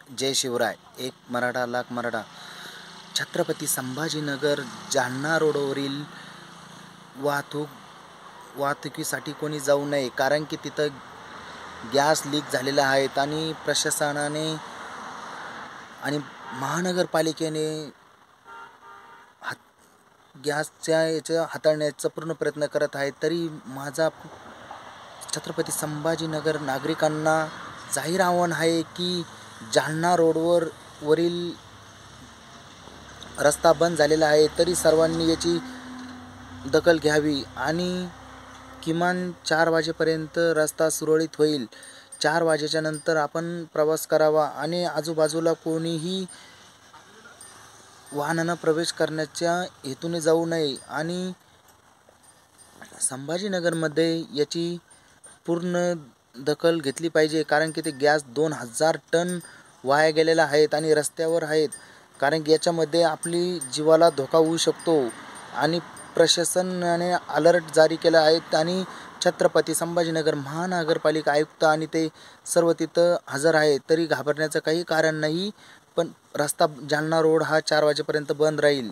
जय शिवराय. एक मराठा लाख मराठा. छत्रपती संभाजीनगर जालना रोडवरील वाहतुकीसाठी कोणी जाऊ नये, कारण की तिथं गॅस लीक झालेला आहेत आणि प्रशासनाने आणि महानगरपालिकेने गॅसच्या हाताळण्याचा पूर्ण प्रयत्न करत आहेत. तरी माझा छत्रपती संभाजीनगर नागरिकांना जाहीर आव्हान आहे की जालना वरील रस्ता बंद झालेला आहे, तरी सर्वांनी याची दखल घ्यावी आणि किमान 4 वाजेपर्यंत रस्ता सुरळीत होईल. 4 वाजेच्या नंतर आपण प्रवास करावा आणि आजूबाजूला कोणीही वाहनांना प्रवेश करण्याच्या हेतूने जाऊ नये. आणि संभाजीनगरमध्ये याची पूर्ण दखल घेतली पाहिजे, कारण की ते गॅस 2000 टन वाया गेलेला आहेत आणि रस्त्यावर आहेत, कारण की याच्यामध्ये आपली जीवाला धोका होऊ शकतो. आणि प्रशासनाने अलर्ट जारी केला आहे आणि छत्रपती संभाजीनगर महानगरपालिका आयुक्त आणि ते सर्व तिथं हजर आहेत. तरी घाबरण्याचं काही कारण नाही, पण रस्ता जालना रोड हा 4 वाजेपर्यंत बंद राहील.